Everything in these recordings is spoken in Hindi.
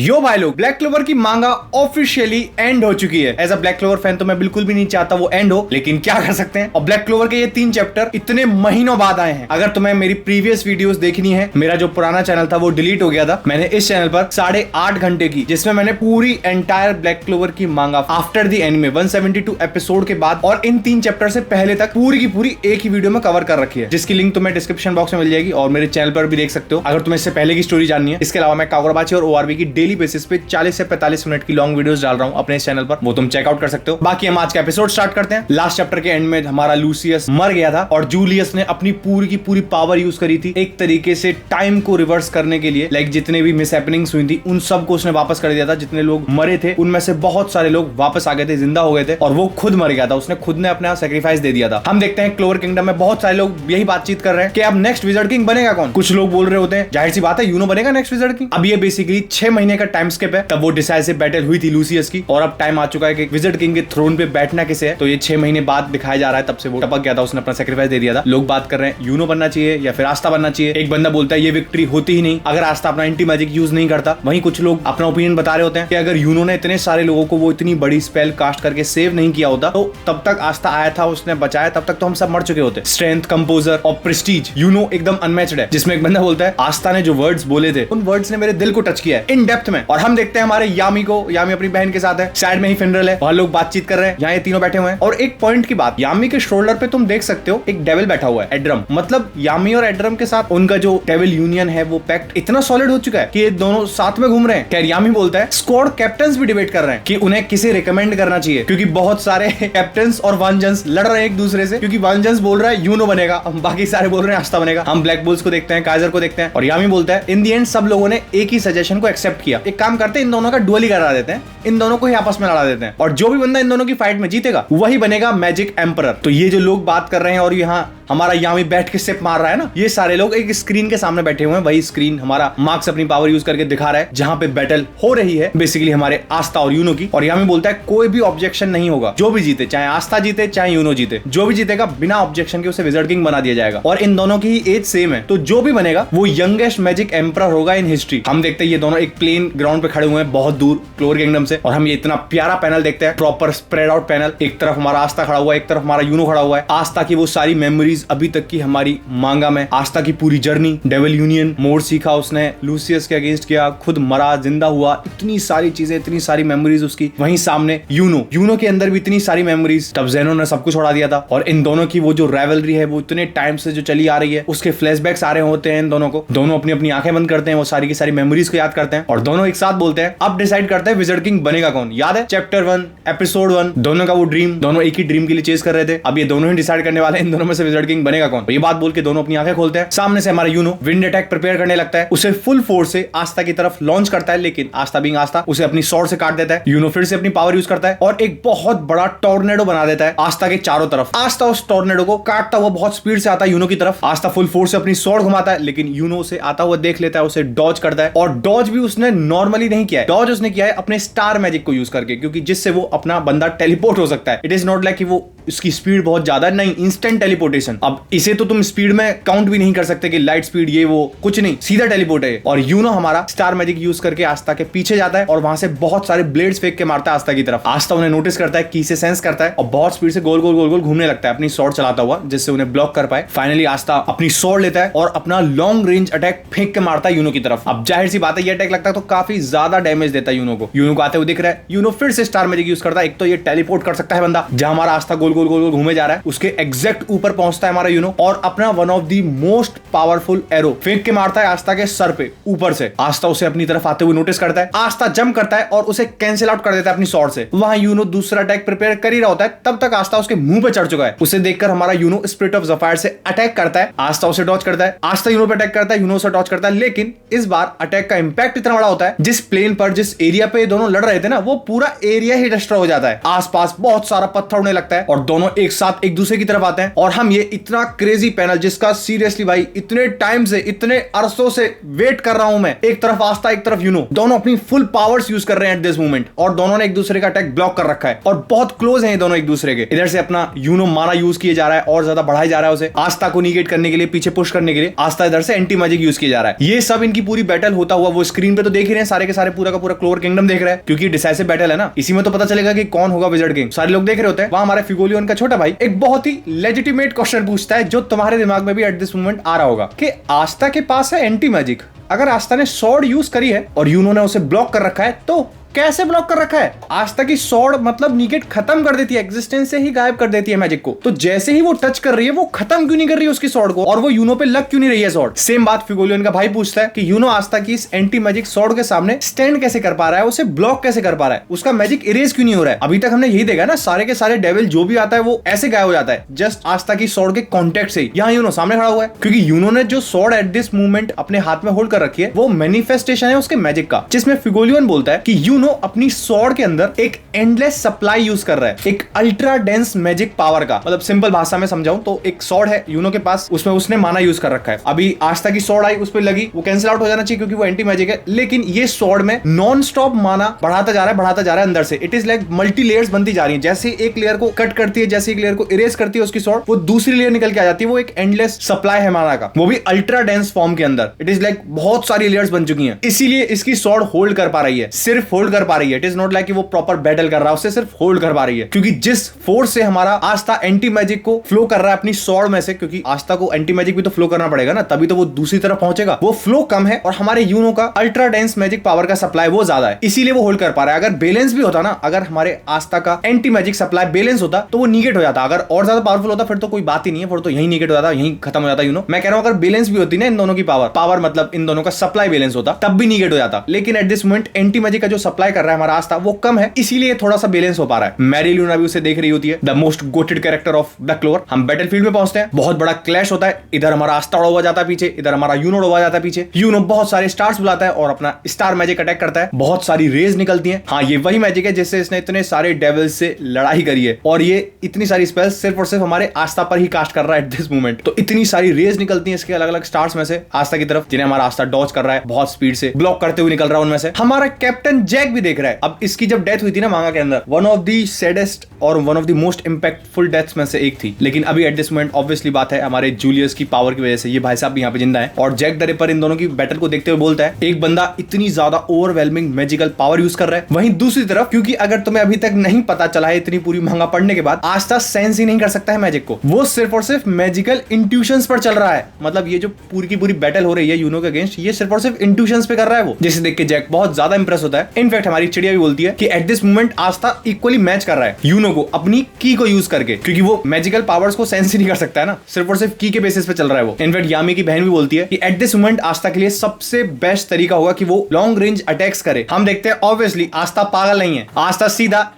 यो भाई लोग, ब्लैक क्लोवर की मांगा ऑफिशियली एंड हो चुकी है। As a Black Clover fan तो मैं बिल्कुल भी नहीं चाहता वो एंड हो, लेकिन क्या कर सकते हैं। और ब्लैक क्लोवर के ये 3 चैप्टर इतने महीनों बाद आए हैं। अगर तुम्हें मेरी प्रीवियस वीडियोस देखनी है, मेरा जो पुराना चैनल था वो डिलीट हो गया था, मैंने इस चैनल पर 8.5 घंटे की, जिसमें मैंने पूरी एंटायर ब्लैक क्लोवर की मांगा आफ्टर द एनिमे 172 एपिसोड के बाद और इन 3 चैप्टर से पहले तक पूरी की पूरी एक ही वीडियो में कवर कर रखी है, जिसकी लिंक तुम्हें डिस्क्रिप्शन बॉक्स में मिल जाएगी और मेरे चैनल पर भी देख सकते हो अगर तुम्हें इससे पहले की स्टोरी जाननी है। इसके अलावा मैं कागुराबाची और ओआरबी की डेली बेसिस पे 40 से 45 मिनट की लॉन्ग वीडियोस डाल रहा हूं अपने इस चैनल पर, वो तुम चेकआउट कर सकते हो। बाकी हम आज का एपिसोड स्टार्ट करते हैं। लास्ट चैप्टर के एंड में हमारा लूसियस मर गया था और जूलियस ने अपनी पूरी की पूरी पावर यूज करी थी एक तरीके से टाइम को रिवर्स करने के लिए। लाइक जितने भी मिस हैपनिंग्स हुई थी उन सब को उसने वापस कर दिया था। जितने लोग मरे थे उनमें से बहुत सारे लोग वापस आ गए थे, जिंदा हो गए थे, और वो खुद मर गया था। उसने खुद ने अपना सैक्रिफाइस दे दिया था। हम देखते हैं क्लोवर किंगडम में बहुत सारे लोग यही बातचीत कर रहे हैं कि अब नेक्स्ट विजार्ड किंग बनेगा कौन। कुछ लोग बोल रहे होते हैं जाहिर सी बात है यूनो बनेगा नेक्स्ट विजार्ड किंग। अब ये बेसिकली 6 महीने का टाइम स्किप है, तब वो डिसाइसिव बैटल हुई थी लूसियस की, और अब टाइम आ चुका है कि विजार्ड किंग के थ्रोन पे बैठना किसे है। तो ये 6 महीने बाद दिखाया जा रहा है, तब से वो टपक गया था, उसने अपना सैक्रिफाइस दे दिया था। लोग बात कर रहे हैं यूनो बनना चाहिए या फिर आस्था बनना चाहिए। एक बंदा बोलता है ये विक्ट्री होती ही नहीं अगर आस्था अपना एंटी मैजिक यूज नहीं करता। वहीं कुछ लोग अपना ओपिनियन बता रहे होते हैं कि अगर यूनो ने इतने सारे लोगों को वो इतनी बड़ी स्पेल कास्ट करके सेव नहीं किया होता तो तब तक आस्था आया था, उसने बचाया, तब तक तो हम सब मर चुके होते। स्ट्रेंथ, कंपोजर और प्रेस्टीज यूनो एकदम अनमैच्ड है। जिसमें एक बंदा बोलता है आस्था ने जो वर्ड्स बोले थे उन वर्ड्स ने मेरे दिल को टच किया है इन डेप्थ में। और हम देखते हैं हमारे यामी को, यामी अपनी बहन के साथ है, साइड में ही फिनरल है, वहां लोग बातचीत कर रहे हैं, यहाँ ये तीनों बैठे हुए हैं। और एक पॉइंट की बात, यामी के शोल्डर पे तुम देख सकते हो एक डेविल बैठा हुआ है, एड्रम। मतलब यामी और एड्रम के साथ उनका जो डेविल यूनियन है वो पैक्ट इतना सॉलिड हो चुका है कि ये दोनों साथ में घूम रहे हैं। खैर यामी बोलता है स्क्वाड कैप्टन्स भी डिबेट कर रहे हैं कि उन्हें किसे रिकमेंड करना चाहिए, क्योंकि बहुत सारे कैप्टन्स और वांजन्स लड़ रहे हैं एक दूसरे से, क्योंकि वांजन्स बोल रहा है यूनो बनेगा, बाकी सारे बोल रहे हैं आस्था बनेगा। हम ब्लैक बुल्स को देखते हैं, काइजर को देखते हैं, और यामी बोलता है इन दी एंड सब लोगों ने एक ही सजेशन को एक्सेप्ट किया। एक काम करते हैं इन दोनों का डुअल ही करा देते हैं, इन दोनों को ही आपस में लड़ा देते हैं, और जो भी बंदा इन दोनों की फाइट में जीतेगा वही बनेगा मैजिक एम्परर। तो ये जो लोग बात कर रहे हैं और यहाँ हमारा यामी बैठ के सिप मार रहा है ना, ये सारे लोग एक स्क्रीन के सामने बैठे हुए हैं। वही स्क्रीन हमारा मार्क्स अपनी पावर यूज करके दिखा रहा है जहां पे बैटल हो रही है बेसिकली हमारे आस्था और यूनो की। और यामी बोलता है कोई भी ऑब्जेक्शन नहीं होगा, जो भी जीते, चाहे आस्था जीते चाहे यूनो जीते, जो भी जीतेगा बिना ऑब्जेक्शन के उसे विजार्ड किंग बना दिया जाएगा। और इन दोनों की एज सेम है, तो जो भी बनेगा वो यंगेस्ट मैजिक एम्परर होगा इन हिस्ट्री। हम देखते हैं ये दोनों एक प्लेन ग्राउंड पे खड़े हुए हैं बहुत दूर क्लोवर किंगडम से, और हम ये इतना प्यारा पैनल देखते हैं, प्रॉपर स्प्रेड आउट पैनल। एक तरफ हमारा आस्था खड़ा हुआ है, एक तरफ हमारा यूनो खड़ा हुआ है। आस्था की वो सारी मेमोरीज अभी तक की हमारी मांगा में, आस्था की पूरी जर्नी, डेविल यूनियन, मोड सीखा उसने, लूसियस के अगेंस्ट किया, खुद मरा, जिंदा हुआ, इतनी सारी चीजें, इतनी सारी मेमोरीज उसकी। वहीं सामने यूनो के अंदर भी इतनी सारी मेमोरीज, तब जेनो ने सब कुछ उड़ा दिया था। और इन दोनों की वो जो राइवलरी है वो इतने टाइम से जो चली आ रही है, उसके फ्लैशबैक्स आ रहे होते हैं इन दोनों को। दोनों अपनी अपनी आंखें बंद करते हैं, वो सारी की सारी मेमोरीज को याद करते हैं, और दोनों एक साथ बोलते हैं अब डिसाइड करते हैं विजार्ड किंग बनेगा कौन। याद है चैप्टर 1 एपिसोड 1, दोनों का वो ड्रीम, दोनों एक ही ड्रीम के लिए चेज कर रहे थे। अब ये दोनों ही डिसाइड करने वाले हैं इन दोनों में से विजार्ड किंग बनेगा कौन। ये बात बोल के दोनों अपनी आंखें खोलते हैं। सामने से हमारा यूनो विंड अटैक प्रिपेयर करने लगता है, उसे फुल फोर्स से आस्था की तरफ लॉन्च करता है, लेकिन आस्था बीइंग आस्था उसे अपनी स्वॉर्ड से काट देता है। यूनो फिर से अपनी पावर यूज करता है और एक बहुत बड़ा टॉर्नेडो बना देता है आस्था के चारों तरफ। आस्था उस टॉर्नेडो को काटता हुआ बहुत स्पीड से आता है यूनो की तरफ। आस्था फुल फोर्स से अपनी स्वॉर्ड घुमाता है, लेकिन यूनो उसे आता हुआ देख लेता है, उसे डॉज करता है। और डॉज भी उसने नॉर्मली नहीं किया है, डॉज उसने किया है अपने स्टार मैजिक को यूज करके, क्योंकि जिससे वो अपना बंदा टेलीपोर्ट हो सकता है। इट इज नॉट लाइक कि वो उसकी स्पीड बहुत ज्यादा नहीं, इंस्टेंट टेलीपोर्टेशन। अब इसे तो तुम स्पीड में काउंट भी नहीं कर सकते कि लाइट स्पीड ये वो, कुछ नहीं, सीधा टेलीपोर्ट है। और यूनो हमारा स्टार मैजिक यूज करके आस्था के पीछे जाता है और वहां से बहुत सारे ब्लेड्स फेंक के मारता है आस्था की तरफ। आस्था उन्हें नोटिस करता है, की से सेंस करता है और बहुत स्पीड से गोल गोल गोल गोल घूमने लगता है अपनी स्वॉर्ड चलाता हुआ, जिससे उन्हें ब्लॉक कर पाए। फाइनली आस्था अपनी स्वॉर्ड लेता है और अपना लॉन्ग रेंज अटैक फेंक के मारता है यूनो की तरफ। अब जाहिर सी बात है ये अटैक लगता है तो काफी ज्यादा डैमेज देता है यूनो को। यूनो को आते हुए दिख रहा है, यूनो फिर से स्टार मैजिक यूज करता है। एक तो ये टेलीपोर्ट कर सकता है बंदा, जहां हमारा आस्था गोल गोल गोल गोल घूमे जा रहा है उसके एग्जैक्ट ऊपर पहुंचता है हमारा यूनो और अपना one of the most powerful arrow फेंक के मारता है आस्था के सर पे ऊपर से। आस्था उसे अपनी तरफ आते हुए नोटिस करता है, आस्था जंप करता है और उसे कैंसिल आउट कर देता है अपनी स्वॉर्ड से। वहां यूनो दूसरा अटैक प्रिपेयर कर ही रहा होता है, तब तक आस्था उसके मुंह पे चढ़ चुका है। उसे देखकर हमारा यूनो स्पिरिट ऑफ ज़फायर से अटैक करता है। आस्था उसे डॉज करता है, आस्था यूनो पे अटैक करता है, यूनो उसे डॉज करता है, लेकिन इस बार अटैक का इंपैक्ट इतना बड़ा होता है, जिस प्लेन पर जिस एरिया पे दोनों लड़ रहे थे ना, वो पूरा एरिया ही डिस्ट्रॉय हो जाता है। आसपास बहुत सारा पत्थर उड़ने लगता है और और दोनों एक साथ एक दूसरे की तरफ आते हैं और हम ये इतना क्रेजी पैनल जिसका सीरियसली भाई इतने टाइम से इतने अरसों से वेट कर रहा हूं मैं, एक तरफ आस्था एक तरफ यूनो, दोनों अपनी फुल पावर्स यूज कर रहे हैं एट दिस मोमेंट और दोनों ने एक दूसरे का अटैक ब्लॉक कर रखा है और बहुत क्लोज है ये दोनों एक दूसरे के। इधर से अपना यूनो माना यूज किया जा रहा है और ज्यादा बढ़ाया जा रहा है उसे आस्था को निगेट करने के लिए, पीछे पुश करने के लिए। आस्था इधर से एंटी मैजिक यूज किया जा रहा है। ये सब इनकी पूरी बैटल होता हुआ वो स्क्रीन पे तो देख ही रहे हैं सारे के सारे, पूरा का पूरा क्लोवर किंगडम देख रहा है क्योंकि डिसाइसिव बैटल है ना, इसी में तो पता चलेगा कि कौन होगा विज़ार्ड किंग। सारे लोग देख रहे होते हैं। वहां हमारे फिगोलियन का छोटा भाई एक बहुत ही लेजिटिमेट क्वेश्चन पूछता है जो तुम्हारे दिमाग में भी एट दिस मोमेंट आ रहा होगा कि आस्था के पास है एंटी मैजिक, अगर आस्था ने स्वॉर्ड यूज करी है और यूनो ने उसे ब्लॉक कर रखा है तो कैसे ब्लॉक कर रखा है? आस्था की स्वॉर्ड मतलब निगेट खत्म कर देती है, एग्जिस्टेंस से ही गायब कर देती है मैजिक को। तो जैसे ही वो टच कर रही है वो खत्म क्यों नहीं कर रही है उसकी स्वॉर्ड को और वो यूनो पे लग क्यों नहीं रही है स्वॉर्ड? सेम बात फिगोलियन का भाई पूछता है कि यूनो आस्था की इस एंटी मैजिक स्वॉर्ड के सामने स्टैंड कैसे कर पा रहा है, उसे ब्लॉक कैसे कर पा रहा है, उसका मैजिक इरेज क्यों नहीं हो रहा है? अभी तक हमने यही देखा ना, सारे के सारे डेविल जो भी आता है वो ऐसे गायब हो जाता है जस्ट आस्था की स्वॉर्ड के कॉन्टेक्ट से। यहाँ यूनो सामने खड़ा हुआ है क्योंकि यूनो ने जो स्वॉर्ड एट दिस मूवमेंट अपने हाथ में होल्ड कर रखी है वो मैनिफेस्टेशन है उसके मैजिक का, जिसमें फिगोलियन बोलता है कि यूनो अपनी स्वॉर्ड के अंदर एक एंडलेस सप्लाई यूज कर रहा है, एक अल्ट्रा डेंस मैजिक पावर का। मतलब सिंपल भाषा में समझाऊं तो एक स्वॉर्ड है यूनो के पास, उसमें उसने माना यूज कर रखा है। अभी आस्था की स्वॉर्ड आई उस पर लगी, वो कैंसिल आउट हो जाना चाहिए क्योंकि वो एंटी मैजिक है, लेकिन ये स्वॉर्ड में नॉन स्टॉप माना बढ़ाता जा रहा है अंदर से। It is like multi layers बनती जा रही है, जैसे एक लेयर को कट करती है, जैसे एक लेयर को इरेज करती है उसकी स्वॉर्ड, वो दूसरी लेयर निकल के आ जाती है। वो एक एंडलेस सप्लाई है माना का, वो भी अल्ट्रा डेंस फॉर्म के अंदर। इट इज लाइक बहुत सारी लेयर्स बन चुकी हैं, इसीलिए इसकी स्वॉर्ड होल्ड कर पा रही है, सिर्फ होल्ड कर पा रही है। इट इज नॉट लाइक वो प्रॉपर बैटल कर रहा है, उससे सिर्फ होल्ड कर पा रही है क्योंकि जिस फोर्स से हमारा आस्था एंटी मैजिक को फ्लो कर रहा है अपनी स्वॉर्ड में से, क्योंकि आस्था को एंटी मैजिक भी तो फ्लो करना पड़ेगा ना, तभी तो वो दूसरी तरफ पहुंचेगा। वो फ्लो कम है और हमारे यूनो का अल्ट्रा डेंस मैजिक पावर का सप्लाई वो ज्यादा है, इसीलिए वो होल्ड कर पा रहा है। अगर बैलेंस भी होता ना, अगर हमारे आस्था का एंटी मैजिक सप्लाई बैलेंस होता तो वो निगेट हो जाता। अगर और ज्यादा पावरफुल होता फिर तो कोई बात ही नहीं है, फिर तो यही निगेट हो जाता, यही खत्म हो जाता यूनो। मैं कह रहा हूं अगर बैलेंस भी होती ना इन दोनों की पावर मतलब इन दोनों का सप्लाई बैलेंस होता तब भी निगेट हो जाता। लेकिन eight this moment anti magic का जो सप्लाई कर रहा है हमारा आस्था वो कम है, इसीलिए थोड़ा सा बैलेंस हो पा रहा है। मैरी लूना भी उसे देख रही होती है, the most GOATed character of black clover. हम बैटलफील्ड में पहुंचते हैं, बहुत बड़ा क्लैश होता है। इधर हमारा आस्था उड़ा हुआ जाता है पीछे, इधर हमारा यूनो उड़ा हुआ जाता है पीछे। यूनो बहुत सारे स्टार्स बुलाता है और अपना स्टार मैजिक अटैक करता है, बहुत सारी रेज निकलती हैं। हाँ, ये वही मैजिक है जिससे इसने इतने सारे डेविल्स से लड़ाई करी है और ये इतनी सारी स्पेल्स सिर्फ और सिर्फ हमारे आस्था पर ही कास्ट कर रहा है एट दिस मोमेंट। तो इतनी सारी रेज निकलती हैं इसके अलग अलग स्टार्स में से आस्था की तरफ, जिन्हें हमारा आस्था डॉज कर रहा है, बहुत स्पीड से ब्लॉक करते हुए निकल रहा है उनमें से। हमारा कैप्टन जैक भी देख रहा है। अब इसकी जब डेथ हुई थी ना मांगा के अंदर, वन ऑफ दी सैडेस्ट और one of the most impactful deaths में से एक थी, लेकिन अभी एट दिस मोमेंट ऑब्वियसली बात है हमारे जूलियस की पावर की वजह से ये भाई साहब भी यहाँ पे जिंदा है। और जैक द रिपर इन दोनों की बैटल को देखते हुए बोलता है एक बंदा इतनी ज्यादा ओवरवेलमिंग मैजिकल पावर यूज कर रहा है, वहीं दूसरी तरफ क्योंकि अगर तुम्हें अभी तक नहीं पता चला है इतनी पूरी महंगा पढ़ने के बाद, आस्था सेंस ही नहीं कर सकता है मैजिक को, वो सिर्फ और सिर्फ मैजिकल इंट्यूशंस पर चल रहा है। मतलब ये जो पूरी की पूरी बैटल हो रही है यूनो के अगेंस्ट, ये सिर्फ और सिर्फ इंट्यूशंस पे कर रहा है वो, जिसे देख के जैक बहुत ज्यादा इंप्रेस होता है। इनफैक्ट हमारी चिड़िया भी बोलती है कि eight this moment Aastha equally match कर रहा है यूनो को अपनी की को यूज करके, क्योंकि वो मैजिकल पावर्स को सेंस ही नहीं कर सकता है ना, सिर्फ और सिर्फ की के बेसिस पे चल रहा है वो। इनफैक्ट यामी की बहन भी बोलती है कि एट दिस मोमेंट आस्था के लिए सबसे बेस्ट तरीका होगा कि वो लॉन्ग रेंज अटैक्स करे। हम देखते हैं ऑब्वियसली आस्था पागल नहीं है, आस्था सीधा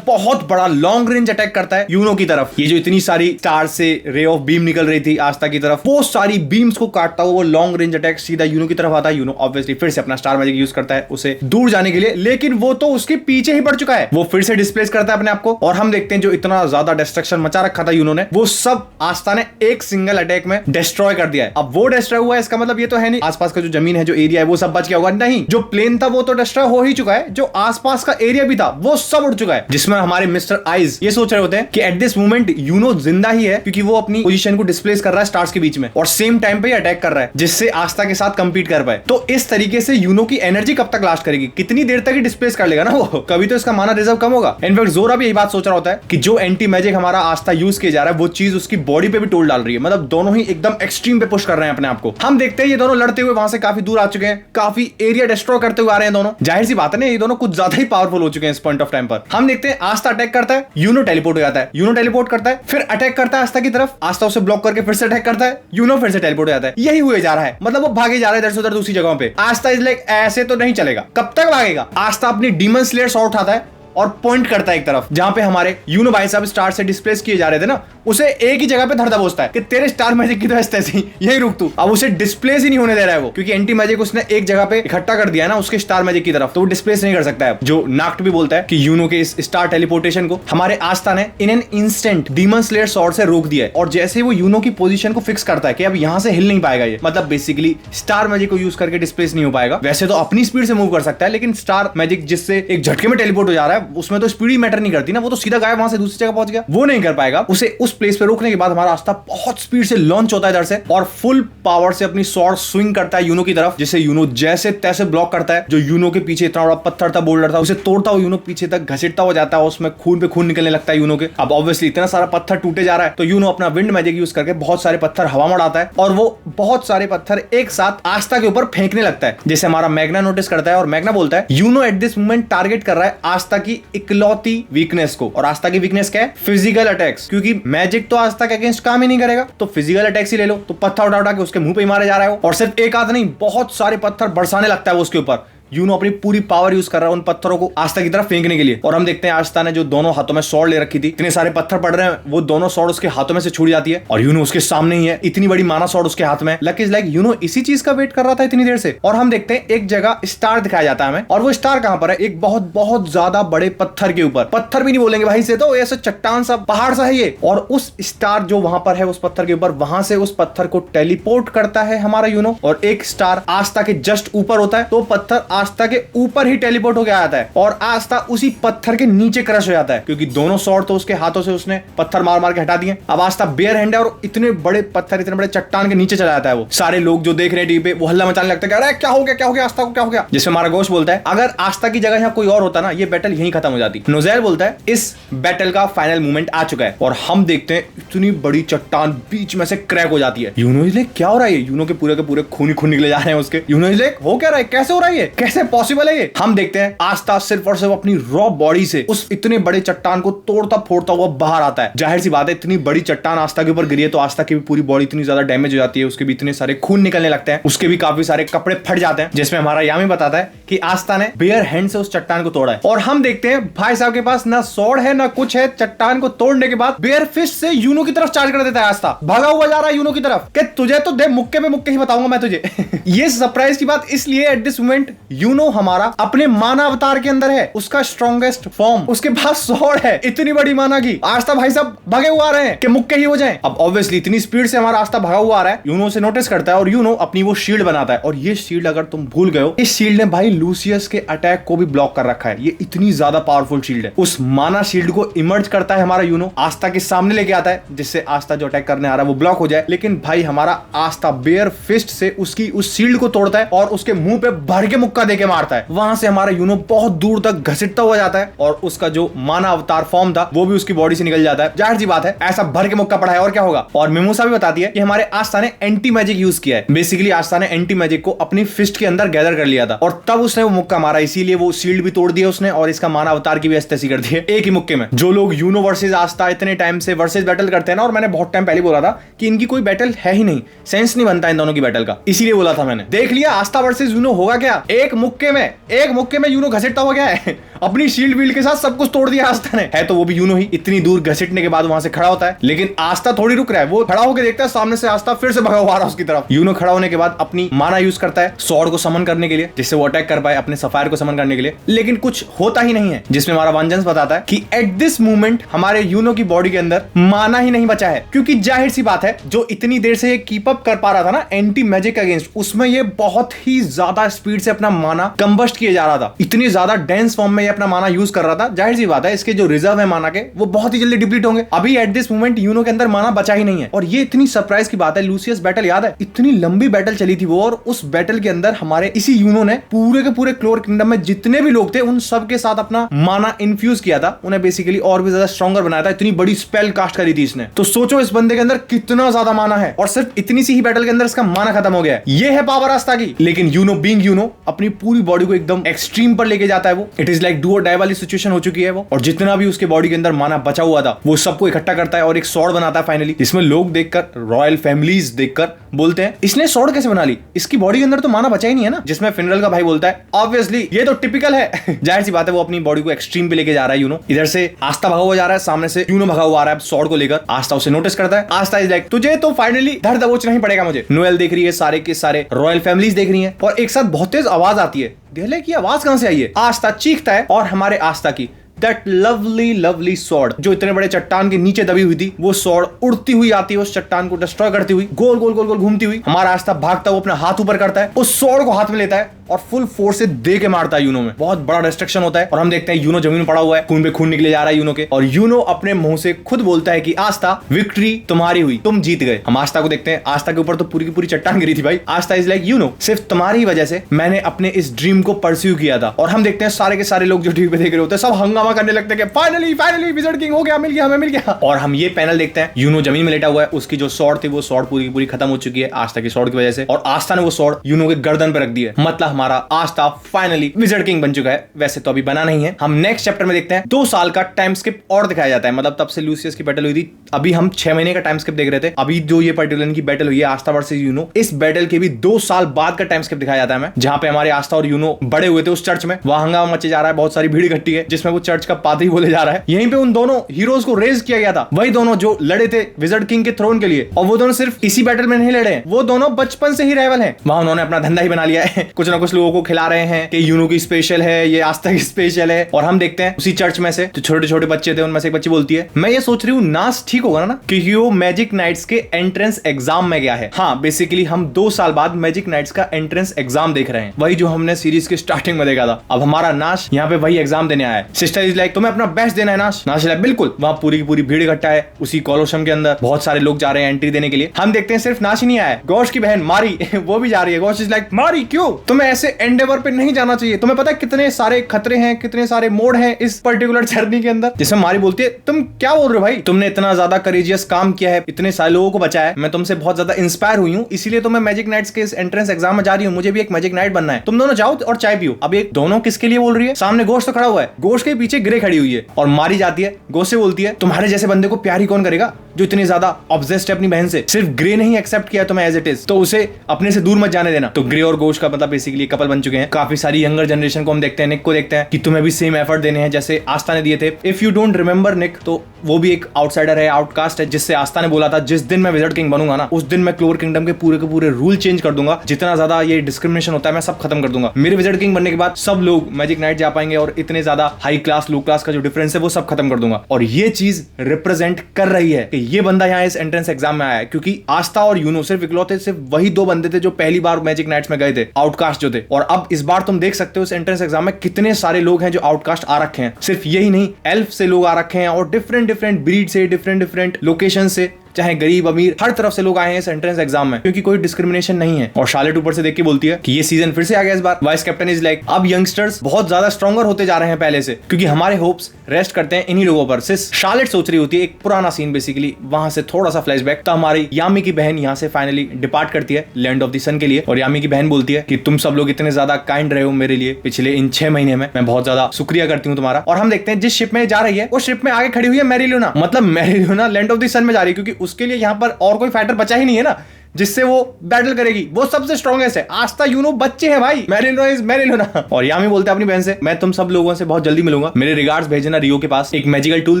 बहुत बड़ा लॉन्ग रेंज अटैक करता है यूनो की तरफ। ये जो इतनी सारी स्टार से रे ऑफ बीम निकल रही थी आस्था की तरफ, वो सारी बीम्स को काटता हुआ वो लॉन्ग रेंज अटैक सीधा यूनो की तरफ आता है। यूनो ऑब्वियसली फिर से अपना स्टार मैजिक यूज करता है उसे दूर जाने के लिए, लेकिन वो तो उसके पीछे ही बढ़ चुका है, वो फिर से डिस्प्लेस करता है अपने आप को। और हम देखते हैं जो इतना ज्यादा डिस्ट्रक्शन मचा रखा था यूनो ने, वो सब आस्था ने एक सिंगल अटैक में डिस्ट्रॉय कर दिया है। अब वो डिस्ट्रॉय हुआ है, इसका मतलब ये तो है नहीं आसपास का जो जमीन है, जो एरिया है वो सब बच गया होगा, नहीं। जो प्लेन था वो तो डिस्ट्रॉय हो ही चुका है, जो आसपास का एरिया भी था वो सब उड़ चुका है, जिसमें हमारे मिस्टर आइज ये सोच रहे होते हैं कि एट दिस मोमेंट यूनो जिंदा ही है क्योंकि वो अपनी पोजीशन को डिस्प्लेस कर रहा है स्टार्स के बीच में और सेम टाइम पे अटैक कर रहा है, जिससे आस्था के साथ कंपीट कर पाए। तो इस तरीके से यूनो की एनर्जी कब तक लास्ट करेगी, कितनी देर तक ही डिस्प्लेस कर लेगा ना वो, कभी तो इसका माना रिजर्व कम होगा। इनफैक्ट जोरा भी यही बात सोच रहा होता है कि जो एंटी मैजिक हमारा आस्था यूज किया जा रहा है वो चीज उसकी बॉडी पे भी टोल डाल रही है। मतलब दोनों ही एकदम एक्सट्रीम पे पुश कर रहे हैं अपने आप को। हम देखते हैं ये दोनों लड़ते हुए वहां से काफी दूर आ चुके हैं, काफी एरिया डिस्ट्रॉय करते हुए आ रहे हैं दोनों। जाहिर सी बात है ना, ये दोनों कुछ ज्यादा ही पावरफुल हो चुके हैं इस पॉइंट ऑफ टाइम पर। हम देखते हैं आस्था अटैक करता है, यूनो टेलीपोर्ट हो जाता है, यूनो टेलीपोर्ट करता है, फिर अटैक करता है आस्था की तरफ, आस्था उसे ब्लॉक करके फिर से अटैक करता है, यूनो फिर से टेलीपोर्ट हो जाता है। यही हुए जा रहा है, मतलब वो भागे जा रहा है इधर से उधर दूसरी जगहों पे। आस्था इज लाइक ऐसे तो नहीं चलेगा, कब तक भागेगा। आस्था अपनी डीमन स्लेयर शॉट उठाता है और पॉइंट करता है एक तरफ, जहां पे हमारे यूनो भाई साहब स्टार से डिस्प्लेस किए जा रहे थे ना, उसे एक ही जगह पे धर दबोचता है कि तेरे स्टार मैजिक की तो ऐसे यही रुक तू। अब उसे डिस्प्लेस ही नहीं होने दे रहा है वो, क्योंकि एंटी मैजिक उसने एक जगह पे इकट्ठा कर दिया ना उसके स्टार मैजिक की तरफ, तो वो डिस्प्लेस नहीं कर सकता है। जो नाक्ट भी बोलता है कि यूनो के इस स्टार टेलीपोर्टेशन को हमारे आस्था ने in an instant demon slayer sword से रोक दिया है। और जैसे वो यूनो की पोजीशन को फिक्स करता है कि अब यहां से हिल नहीं पाएगा ये, मतलब बेसिकली स्टार मैजिक को यूज करके डिस्प्लेस नहीं हो पाएगा। वैसे तो अपनी स्पीड से मूव कर सकता है, लेकिन स्टार मैजिक जिससे एक झटके में टेलीपोर्ट हो जा रहा है उसमें तो स्पीड ही मैटर नहीं करती ना, वो तो सीधा गायब वहां से दूसरी जगह पहुंच गया, वो नहीं कर पाएगा। उसे उस प्लेस पे रोकने के बाद हमारा आस्था बहुत स्पीड से लॉन्च होता है इधर से और फुल पावर से अपनी स्वॉर्ड स्विंग करता है यूनो की तरफ, जिसे यूनो जैसे तैसे ब्लॉक करता है। जो यूनो के पीछे इतना बड़ा पत्थर था, बोल्डर था, उसे तोड़ता हुआ यूनो पीछे तक घसीटता हुआ जाता है, उसमें खून पे खून निकलने लगता है यूनो के। अब ऑब्वियसली इतना सारा पत्थर टूटे जा रहा है तो यूनो अपना विंड मैजिक यूज करके बहुत सारे पत्थर हवा में उड़ाता है और वो बहुत सारे पत्थर एक साथ आस्था के ऊपर फेंकने लगता है, जैसे हमारा मैग्ना नोटिस करता है। और मैग्ना बोलता है Yuno at this moment target कर रहा है आस्था की इकलौती वीकनेस को। और आस्था की वीकनेस क्या है? फिजिकल अटैक्स, क्योंकि मैजिक तो आस्था के अगेंस्ट काम ही नहीं करेगा, तो फिजिकल अटैक्स ही ले लो। तो पत्थर उठा के उसके मुंह पे ही मारे जा रहा है वो, और सिर्फ एक आध नहीं, बहुत सारे पत्थर बरसाने लगता है वो उसके ऊपर। यूनो अपनी पूरी पावर यूज कर रहा है उन पत्थरों को आस्था की तरफ फेंकने के लिए। और हम देखते हैं आस्था ने जो दोनों हाथों में स्वॉर्ड ले रखी थी, इतने सारे पत्थर पड़ रहे हैं, वो दोनों स्वॉर्ड उसके हाथों में से छूट जाती है और यूनो उसके सामने ही है, इतनी बड़ी माना स्वॉर्ड उसके हाथ में। लक इज लाइक यूनो इसी चीज का वेट कर रहा था इतनी देर से। और हम देखते हैं एक जगह स्टार दिखाया जाता है हमें, और वो स्टार कहां पर है? एक बहुत बहुत ज्यादा बड़े पत्थर के ऊपर। पत्थर भी नहीं बोलेंगे भाई से, तो ऐसा चट्टान सा पहाड़ सा है ये। और उस स्टार जो वहां पर है उस पत्थर के ऊपर, वहां से उस पत्थर को टेलीपोर्ट करता है हमारा यूनो, और एक स्टार आस्था के जस्ट ऊपर होता है, तो पत्थर आस्था के ऊपर ही टेलीपोर्ट हो गया आता है और आस्था उसी पत्थर के नीचे क्रश हो जाता है, क्योंकि दोनों स्वॉर्ड तो उसके हाथों से उसने पत्थर मार मार के हटा दिए। अब आस्था बेयर हैंड है और इतने बड़े पत्थर, इतने बड़े चट्टान के नीचे चला जाता है वो। सारे लोग जो देख रहे हैं टीवी पे वो हल्ला मचाने लगता है, अरे क्या हो गया, क्या हो गया आस्था को, क्या हो गया? जिसमें हमारा गोश्त बोलता है अगर आस्था की जगह यहाँ कोई और होता ना, ये बैटल यहीं खत्म हो जाती। नोज़ेल बोलता है इस बैटल का फाइनल मूवमेंट आ चुका है, और हम देखते हैं इतनी बड़ी चट्टान बीच में से क्रैक हो जाती है। यूनो इज लाइक क्या हो रहा है? यूनो के पूरे खून ही खून निकले जा रहे हैं उसके। यूनो इज लाइक हो क्या रहा है, कैसे हो रहा है ये, कैसे पॉसिबल है ये? हम देखते हैं आस्था सिर्फ और सिर्फ अपनी रॉ बॉडी से उस इतने बड़े चट्टान को तोड़ता फोड़ता हुआ बाहर आता है। जाहिर सी बात है, इतनी बड़ी चट्टान आस्था के ऊपर गिरी है तो आस्था की भी पूरी बॉडी इतनी ज्यादा डैमेज हो जाती है, उसके भी इतने सारे खून निकलने लगते हैं, उसके भी काफी सारे कपड़े फट जाते हैं, जिसमें हमारा यामी बताता है कि आस्था ने बेयर हैंड से उस चट्टान को तोड़ा है। और हम देखते हैं भाई साहब के पास ना स्वॉर्ड है ना कुछ है, चट्टान को तोड़ने के बाद बेयर फिस्ट से यूनो की तरफ चार्ज कर देता है। आस्था भागा हुआ जा रहा है यूनो की तरफ कि तुझे तो दे मुक्के पे मुक्के ही बताऊंगा मैं तुझे। ये सरप्राइज की बात इसलिए एट दिस मोमेंट यूनो हमारा अपने माना अवतार के अंदर है, उसका स्ट्रॉन्गेस्ट फॉर्म, उसके पास स्वॉर्ड है इतनी बड़ी माना की। आस्था भाई साहब भागे हुआ आ रहे हैं कि मुक्के ही हो जाएं। अब ऑब्वियसली इतनी स्पीड से हमारा आस्था भागा हुआ आ रहा है, यूनो से नोटिस करता है और यूनो अपनी वो शील्ड बनाता है। और ये शील्ड अगर तुम भूल गए हो, इस शील्ड ने भाई लूसियस के अटैक को भी ब्लॉक कर रखा है। ये इतनी ज्यादा पावरफुल शील्ड है। उस माना शील्ड को इमर्ज करता है हमारा यूनो, आस्था के सामने लेके आता है, जिससे आस्था जो अटैक करने आ रहा है वो ब्लॉक हो जाए। लेकिन भाई हमारा आस्था बेयर फिस्ट से उसकी उस शील्ड को तोड़ता है और उसके मुंह पे भर के मुक्का देके मारता है। वहां से हमारा यूनो बहुत दूर तक घसीटता हुआ जाता है और उसका जो माना अवतार फॉर्म था वो भी उसकी बॉडी से निकल जाता है। जाहिर सी बात है, ऐसा भर के मुक्का पड़ा है और क्या होगा। और मिमोसा भी बताती है कि हमारे आस्था ने एंटी मैजिक यूज किया है। बेसिकली आस्था ने एंटी मैजिक को अपनी फिस्ट के अंदर गैदर कर लिया था और तब उसने वो मुक्का मारा, इसीलिए वो शील्ड भी तोड़ दिया उसने और इसका माना अवतार की भी ऐसी कर दी है एक ही मुक्के में। जो लोग यूनो वर्सेस आस्था इतने टाइम से वर्सेस बैटल करते हैं ना, और मैंने बहुत टाइम पहले बोला था कि इनकी कोई बैटल है ही नहीं, सेंस नहीं बनता इन दोनों की बैटल का, इसीलिए बोला था मैंने। देख लिया आस्था वर्सेस यूनो होगा क्या, एक मुक्के में यूनो घसीटता हुआ गया है अपनी शील्ड वील्ड के साथ सब कुछ तोड़ दिया आस्था ने। है तो वो भी यूनो ही, इतनी दूर घसीटने के बाद वहां से खड़ा होता है, लेकिन आस्था थोड़ी रुक रहा है, वो खड़ा होकर देखता है सामने से आस्था फिर से भगा हुआ आ रहा है उसकी तरफ। यूनो खड़ा होने के बाद अपनी माना यूज करता है स्वॉर्ड को समन करने के लिए, जिससे वो अटैक कर पाए अपने सफायर को समन करने के लिए, लेकिन कुछ होता ही नहीं है। जिसमें हमारा वंजन्स बताता है कि एट दिस मोमेंट हमारे यूनो की बॉडी के अंदर माना ही नहीं बचा है, क्योंकि जाहिर सी बात है जो इतनी देर से ये कीप अप कर पा रहा था ना एंटी मैजिक अगेंस्ट, उसमें ये बहुत ही ज्यादा स्पीड से अपना माना कंबस्ट किए जा रहा था, इतनी ज्यादा डेंस फॉर्म में ये अपना माना यूज कर रहा था। जाहिर सी बात है इसके जो रिजर्व है माना के वो बहुत ही जल्दी डिप्लीट होंगे। अभी एट दिस मोमेंट यूनो के अंदर माना बचा ही नहीं है। और ये इतनी सरप्राइज की बात है, लूसियस बैटल याद है, इतनी लंबी बैटल चली थी वो, और उस बैटल के अंदर हमारे इसी यूनो ने पूरे के पूरे क्लोर किंगडम में जितने भी लोग थे उन सब के साथ अपना माना इन्फ्यूज किया था, उन्हें बेसिकली और भी ज्यादा स्ट्रॉन्गर बनाया था। इतनी बड़ी स्पेल कास्ट करी थी इसने, तो सोचो इस बंदे के अंदर कितना ज्यादा माना है, और सिर्फ इतनी सी ही बैटल के अंदर इसका माना खत्म हो गया है। ये है पावर आस्था की। लेकिन यूनो बीइंग यूनो अपनी पूरी बॉडी को एकदम एक्सट्रीम पर लेके जाता है वो। इट इज लाइक डू और डाई वाली सिचुएशन हो चुकी है वो, और जितना भी उसके बॉडी के अंदर माना बचा हुआ था वो सबको इकट्ठा करता है और एक स्वॉर्ड बनाता है फाइनली, जिसमें लोग देखकर, रॉयल फैमिलीज देखकर बोलते हैं इसने स्वॉर्ड कैसे बना ली, इसकी बॉडी के अंदर तो माना बचा ही नहीं है ना। जिसमें फिनरल का भाई बोलता है ऑब्वियसली ये तो टिपिकल है। जाहिर सी बात है वो अपनी बॉडी को एक्सट्रीम पे लेके जा रहा है यूनो। इधर से आस्था भगा हुआ जा रहा है, सामने से यूनो भगा हुआ आ रहा है स्वॉर्ड को लेकर। आस्था उसे नोटिस करता है। आस्था इज लाइक तुझे तो फाइनली धर दबोचना ही पड़ेगा मुझे। नोएल देख रही है, सारे के सारे रॉयल फैमिलीज देख रही हैं, और एक साथ बहुत तेज आवाज आती है। दिहले की आवाज कहां से आई है? आस्था चीखता है, और हमारे आस्था की दैट लवली स्वॉर्ड जो इतने बड़े चट्टान के नीचे दबी हुई थी, वो स्वॉर्ड उड़ती हुई आती है, उस चट्टान को डिस्ट्रॉय करती हुई, गोल गोल गोल गोल घूमती हुई। हमारा आस्था भागता हुआ अपना हाथ ऊपर करता है, उस स्वॉर्ड को हाथ में लेता है और फुल फोर्स से दे के मारता है यूनो में। बहुत बड़ा डिस्ट्रक्शन होता है, और हम देखते हैं यूनो जमीन में पड़ा हुआ है, खून पे खून निकले जा रहा है यूनो के, और यूनो अपने मुंह से खुद बोलता है कि आस्था विक्ट्री तुम्हारी हुई, तुम जीत गए। हम आस्था को देखते हैं, आस्था के ऊपर तो पूरी की पूरी चट्टान गिरी थी भाई। आस्था इज लाइक यूनो सिर्फ तुम्हारी वजह से मैंने अपने इस ड्रीम को परस्यू किया था। और हम देखते हैं सारे के सारे लोग जो टीवी पे देख रहे होते हैं सब हंगामा करने लगते हैं कि फाइनली विज़र्ड किंग हो गया, मिल गया, हमें मिल गया। और हम ये पैनल देखते हैं, यूनो जमीन में लेटा हुआ है, उसकी जो स्वॉर्ड थी वो स्वॉर्ड पूरी की पूरी खत्म हो चुकी है आस्था की स्वॉर्ड की वजह से, और आस्था ने वो स्वॉर्ड यूनो के गर्दन पे रख दी है। मतलब हमारा आस्था फाइनली विज़र्ड किंग बन चुका है। वैसे तो अभी बना नहीं है। हम नेक्स्ट चैप्टर में देखते हैं 2 साल का टाइम स्किप और दिखाया जाता है, मतलब तब से लूसियस की बैटल हुई थी, अभी हम 6 महीने का टाइम स्किप देख रहे थे। अभी जो ये पर्टिकुलर की बैटल हुई है आस्था वर्सेस यूनो, इस बैटल के भी 2 साल बाद का टाइम स्किप दिखाया जाता है हमें, जहां पे हमारे आस्था और यूनो बड़े हुए थे उस चर्च में। वहां हंगामा मचे जा रहा है, बहुत सारी भीड़ इकट्ठी है, जिसमें वो चर्च का पादरी बोले जा रहा है। यहीं पे उन दोनों हीरोज को रेज किया गया था, वही दोनों जो लड़े थे विज़र्ड किंग के थ्रोन के लिए, और वो दोनों सिर्फ इसी बैटल में नहीं लड़े हैं, वो दोनों बचपन से ही राइवल हैं। वहां उन्होंने अपना धंधा ही बना लिया है। कुछ ना कुछ लोगों को खिला रहे हैं कि यूनो की स्पेशल है, ये आस्था की स्पेशल है। और हम देखते हैं उसी चर्च में से जो छोटे छोटे बच्चे थे उनमें से एक बच्ची बोलती है मैं ये सोच रही हूँ नाश ठीक होगा ना, क्योंकि वो मैजिक नाइट्स के एंट्रेंस एग्जाम में गया है। हाँ, बेसिकली हम 2 साल बाद मैजिक नाइट्स का एंट्रेंस एग्जाम देख रहे हैं, वही जो हमने सीरीज के स्टार्टिंग में देखा था। अब हमारा नाश यहाँ पे वही एग्जाम देने आया है। सिस्टर इज लाइक तुम्हें अपना बेस्ट देना है नाश। नाश लाइक बिल्कुल। वहां पूरी की पूरी भीड़ इकट्ठा है उसी कॉलोशम के अंदर, बहुत सारे लोग जा रहे हैं एंट्री देने के लिए। हम देखते हैं सिर्फ नाश ही नहीं आया है, गौश की बहन मारी वो भी जा रही है। गौश इज लाइक मारी क्यों, तुम्हें ऐसे एंडेवर पे नहीं जाना चाहिए, तुम्हें पता है कितने सारे खतरे हैं, कितने सारे मोड हैं इस पर्टिकुलर जर्नी के अंदर। जिसमें मारी बोलती है तुम क्या बोल रहे हो भाई, तुमने इतना ज्यादा करेजियस काम किया है, इतने सारे लोगों को बचाया है, मैं तुमसे बहुत ज्यादा इंस्पायर हुई हूँ, इसीलिए तो मैं मैजिक नाइट्स के इस एंट्रेंस एग्जाम में जा रही हूँ, मुझे भी एक मैजिक नाइट बनना है, तुम दोनों जाओ और चाय पियो। अब ये दोनों किसके लिए बोल रही है? सामने गोश्त तो खड़ा हुआ है, गोश्त के पीछे ग्रे खड़ी हुई है, और मारी जाती है। गोश्त से बोलती है तुम्हारे जैसे बंदे को प्यार ही कौन करेगा जो इतनी ज्यादा ऑब्सेस्ड है अपनी बहन से। सिर्फ ग्रे नहीं एक्सेप्ट किया तुम्हें एज इट इज, तो उसे अपने से दूर मत जाने देना। तो ग्रे और गोश्त का मतलब बेसिकली कपल बन चुके हैं। काफी सारी यंगर जनरेशन को हम देखते हैं, निक को देखते हैं कि तुम्हें भी सेम एफर्ट देने हैं जैसे आस्था ने दिए थे। इफ यू डोंट रिमेंबर निक, तो वो भी एक आउटसाइडर है, आउटकास्ट है, जिससे आस्था ने बोला था जिस दिन मैं विज़र्ड किंग बनूंगा ना, उस दिन मैं क्लोवर किंगडम के पूरे रूल चेंज कर दूंगा, जितना ज्यादा ये डिस्क्रिमिनेशन होता है मैं सब खत्म कर दूंगा। मेरे विज़र्ड किंग बनने के बाद सब लोग मैजिक नाइट जा पाएंगे, और इतने ज्यादा हाई क्लास लो क्लास का जो डिफरेंस है वो सब खत्म कर दूंगा। और ये चीज रिप्रेजेंट कर रही है कि ये बंदा यहाँ इस एंट्रेंस एग्जाम में आया है, क्योंकि आस्था और यूनो सिर्फ इकलौते सिर्फ वही 2 बंदे थे जो पहली बार मैजिक नाइट्स में गए थे, आउटकास्ट जो थे। और अब इस बार तुम देख सकते हो इस एंट्रेंस एग्जाम में कितने सारे लोग हैं जो आउटकास्ट आ रखे हैं। सिर्फ यही नहीं, एल्फ से लोग आ रखे हैं, और डिफरेंट ब्रीड से, डिफरेंट लोकेशन से, चाहे गरीब अमीर, हर तरफ से लोग आए हैं इस एंट्रेंस एग्जाम में, क्योंकि कोई डिस्क्रिमिनेशन नहीं है। और शार्लेट ऊपर से देख के बोलती है कि ये सीजन फिर से आ गया इस बार। वाइस कैप्टन इज लाइक अब यंगस्टर्स बहुत ज्यादा स्ट्रॉन्गर होते जा रहे हैं पहले से, क्योंकि हमारे होप्स रेस्ट करते हैं इन्हीं लोगों पर। सिर्फ शार्लेट सोच रही होती है, एक पुराना सीन बेसिकली, वहां से थोड़ा सा फ्लैशबैक, तो हमारी यामी की बहन यहाँ से फाइनली डिपार्ट करती है लैंड ऑफ द सन के लिए। और यामी की बहन बोलती है कि तुम सब लोग इतने ज्यादा काइंड रहे हो मेरे लिए पिछले इन 6 महीने में, मैं बहुत ज्यादा शुक्रिया करती हूँ तुम्हारा। और हम देखते हैं जिस शिप में जा रही है वो शिप में आगे खड़ी हुई है मैरीलूना, मतलब मैरीलूना लैंड ऑफ द सन में जा रही है, क्योंकि उसके लिए यहाँ पर और कोई फाइटर बचा ही नहीं है ना जिससे वो बैटल करेगी, वो सबसे स्ट्रॉन्गेस्ट है। आस्था यूनो बच्चे हैं भाई, मैरीलूना इज मैरीलूना। और यामी बोलते हैं अपनी बहन से मैं तुम सब लोगों से बहुत जल्दी मिलूंगा, मेरे रिगार्ड्स भेजना रियो के पास। एक मैजिकल टूल